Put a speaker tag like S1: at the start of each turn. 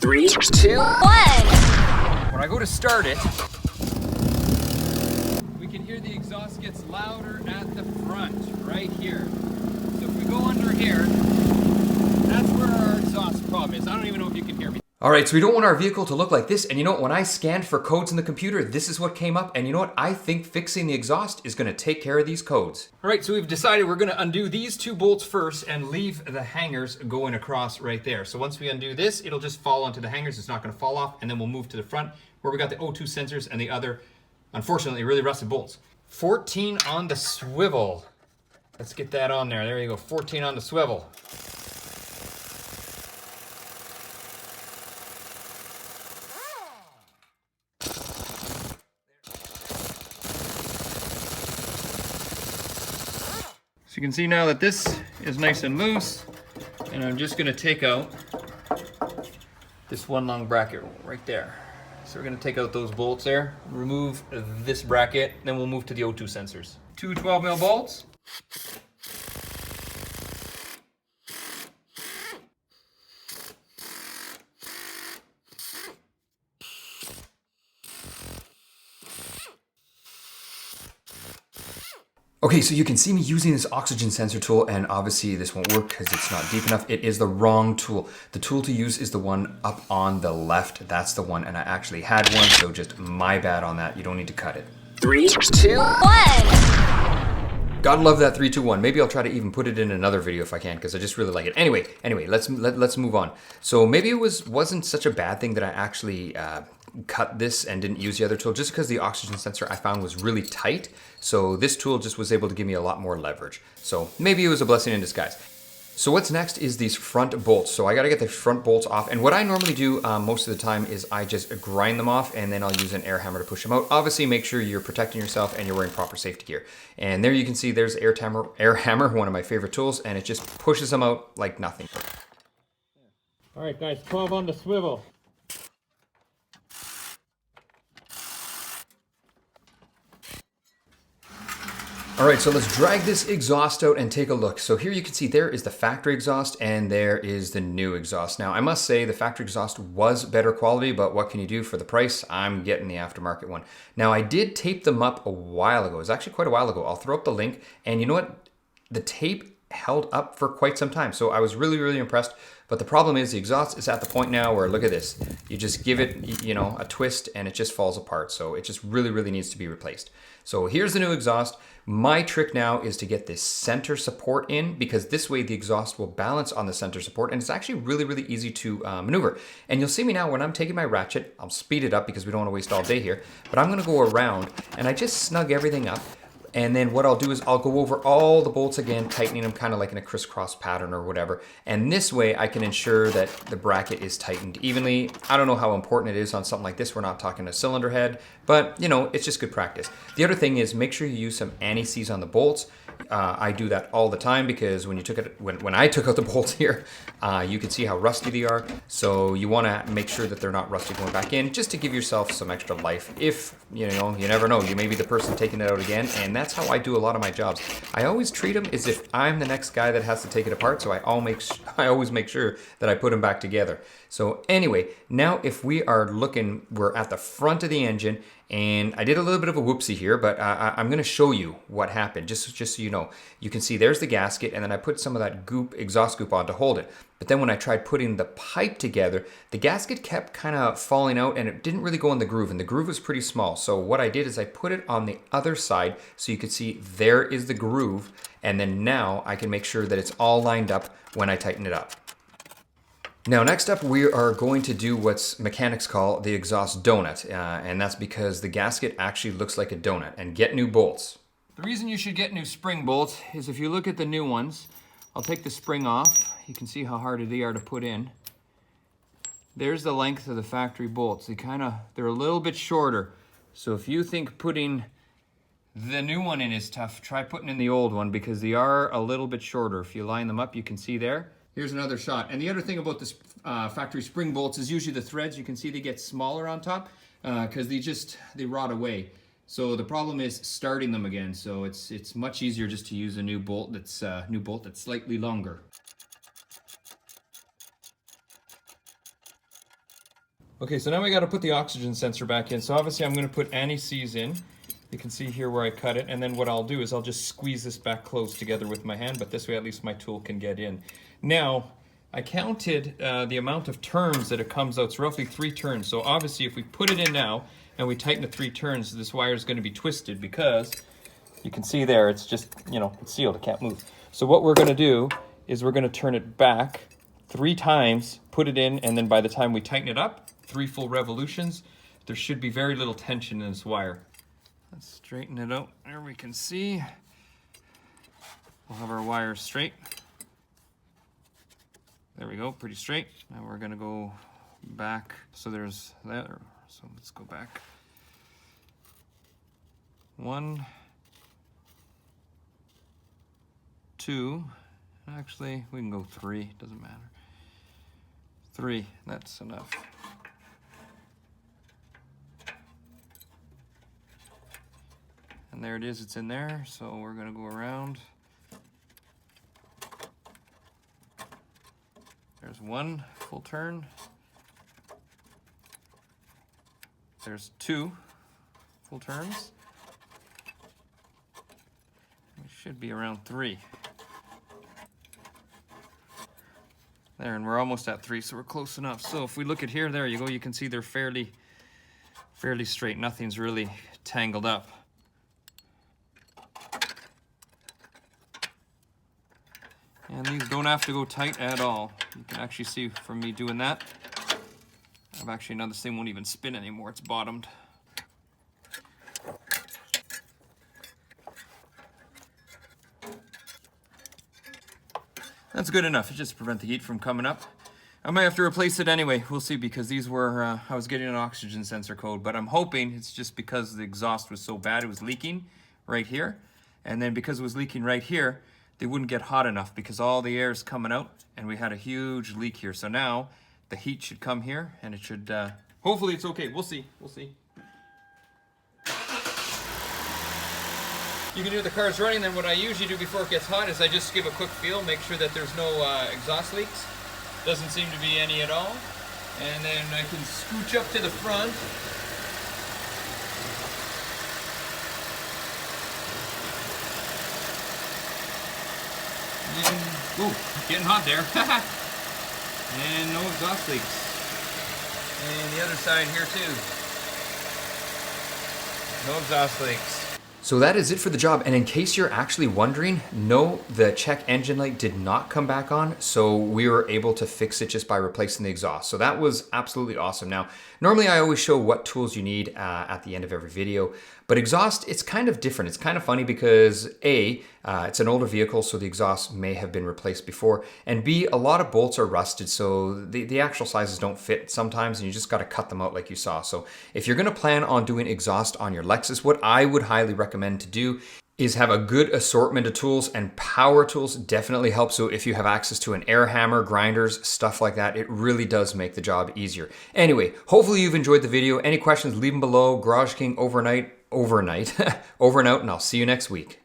S1: 3, 2, 1.
S2: When I go to start it, we can hear the exhaust gets louder at the front, right here. So if we go under here, that's where our exhaust problem is. I don't even know if you can hear me.
S3: All right, so we don't want our vehicle to look like this. And you know what, when I scanned for codes in the computer, this is what came up. And you know what, I think fixing the exhaust is gonna take care of these codes.
S2: All right, so we've decided we're gonna undo these two bolts first and leave the hangers going across right there. So once we undo this, it'll just fall onto the hangers. It's not gonna fall off. And then we'll move to the front where we got the O2 sensors and the other, unfortunately, really rusted bolts. 14 on the swivel. Let's get that on there. There you go, 14 on the swivel. So you can see now that this is nice and loose, and I'm just gonna take out this one long bracket right there. So we're gonna take out those bolts there, remove this bracket, then we'll move to the O2 sensors. Two 12mm bolts.
S3: Okay, so you can see me using this oxygen sensor tool, and obviously this won't work because it's not deep enough. It is the wrong tool. The tool to use is the one up on the left. That's the one, and I actually had one, so just my bad on that. You don't need to cut it.
S1: 3, 2, 1.
S3: Gotta love that 3, 2, 1. Maybe I'll try to even put it in another video if I can, because I just really like it. Anyway, let's move on. So maybe it wasn't such a bad thing that I actually cut this and didn't use the other tool, just because the oxygen sensor I found was really tight. So this tool just was able to give me a lot more leverage. So maybe it was a blessing in disguise. So what's next is these front bolts. So I gotta get the front bolts off. And what I normally do most of the time is I just grind them off, and then I'll use an air hammer to push them out. Obviously make sure you're protecting yourself and you're wearing proper safety gear. And there you can see there's air hammer, one of my favorite tools, and it just pushes them out like nothing.
S2: All right guys, 12 on the swivel.
S3: All right, so let's drag this exhaust out and take a look. So here you can see there is the factory exhaust and there is the new exhaust. Now, I must say the factory exhaust was better quality, but what can you do for the price? I'm getting the aftermarket one. Now, I did tape them up a while ago. It was actually quite a while ago. I'll throw up the link, and you know what? The tape held up for quite some time. So I was really, really impressed. But the problem is the exhaust is at the point now where, look at this. You just give it, you know, a twist and it just falls apart. So it just really, really needs to be replaced. So here's the new exhaust. My trick now is to get this center support in, because this way the exhaust will balance on the center support, and it's actually really, really easy to maneuver. And you'll see me now when I'm taking my ratchet, I'll speed it up because we don't want to waste all day here, but I'm gonna go around and I just snug everything up. And then what I'll do is I'll go over all the bolts again, tightening them kind of like in a crisscross pattern or whatever. And this way I can ensure that the bracket is tightened evenly. I don't know how important it is on something like this. We're not talking a cylinder head, but you know, it's just good practice. The other thing is make sure you use some anti-seize on the bolts. I do that all the time because when I took out the bolts here, you can see how rusty they are. So you want to make sure that they're not rusty going back in, just to give yourself some extra life. If, you know, you never know, you may be the person taking it out again, and that's how I do a lot of my jobs. I always treat them as if I'm the next guy that has to take it apart, so I always make sure that I put them back together. So anyway, now if we are looking, we're at the front of the engine, and I did a little bit of a whoopsie here, but I'm gonna show you what happened, just so you know. You can see there's the gasket, and then I put some of that goop, exhaust goop on to hold it. But then when I tried putting the pipe together, the gasket kept kind of falling out, and it didn't really go in the groove, and the groove was pretty small. So what I did is I put it on the other side, so you could see there is the groove, and then now I can make sure that it's all lined up when I tighten it up. Now, next up, we are going to do what mechanics call the exhaust donut, and that's because the gasket actually looks like a donut, and get new bolts.
S2: The reason you should get new spring bolts is if you look at the new ones, I'll take the spring off. You can see how hard they are to put in. There's the length of the factory bolts. They're a little bit shorter. So if you think putting the new one in is tough, try putting in the old one, because they are a little bit shorter. If you line them up, you can see there. Here's another shot. And the other thing about this factory spring bolts is usually the threads, you can see they get smaller on top because they rot away. So the problem is starting them again. So it's much easier just to use a new bolt that's slightly longer. Okay, so now we got to put the oxygen sensor back in. So obviously I'm going to put anti-seize in. You can see here where I cut it, and then what I'll do is I'll just squeeze this back close together with my hand, but this way at least my tool can get in. Now, I counted the amount of turns that it comes out. It's roughly 3 turns. So obviously if we put it in now and we tighten it 3 turns, this wire is going to be twisted because you can see there it's just, you know, it's sealed, it can't move. So what we're going to do is we're going to turn it back 3 times, put it in, and then by the time we tighten it up, 3 full revolutions, there should be very little tension in this wire. Let's straighten it out. There we can see. We'll have our wires straight. There we go, pretty straight. Now we're gonna go back. So there's that, so let's go back. 1, 2, actually we can go 3, doesn't matter. 3, that's enough. And there it is, it's in there, so we're gonna go around. There's 1 full turn. There's 2 full turns. We should be around 3. There, and we're almost at 3, so we're close enough. So if we look at here, there you go, you can see they're fairly straight. Nothing's really tangled up. And these don't have to go tight at all. You can actually see from me doing that. I've actually, now this thing won't even spin anymore, it's bottomed. That's good enough, it just prevents the heat from coming up. I might have to replace it anyway, we'll see, because these were, I was getting an oxygen sensor code, but I'm hoping it's just because the exhaust was so bad, it was leaking right here. And then because it was leaking right here, they wouldn't get hot enough because all the air is coming out and we had a huge leak here. So now the heat should come here and it should, hopefully it's okay. We'll see, we'll see. You can hear the car's running, then what I usually do before it gets hot is I just give a quick feel, make sure that there's no exhaust leaks. Doesn't seem to be any at all. And then I can scooch up to the front. Ooh, getting hot there. And no exhaust leaks. And the other side here too. No exhaust leaks.
S3: So that is it for the job, and in case you're actually wondering, no, the check engine light did not come back on, so we were able to fix it just by replacing the exhaust. So that was absolutely awesome. Now, normally I always show what tools you need at the end of every video, but exhaust, it's kind of different. It's kind of funny because A, it's an older vehicle, so the exhaust may have been replaced before, and B, a lot of bolts are rusted, so the actual sizes don't fit sometimes, and you just gotta cut them out like you saw. So if you're gonna plan on doing exhaust on your Lexus, what I would highly recommend to do is have a good assortment of tools, and power tools definitely help. So if you have access to an air hammer, grinders, stuff like that, it really does make the job easier. Anyway, hopefully you've enjoyed the video. Any questions, leave them below. GarageKing over and out, and I'll see you next week.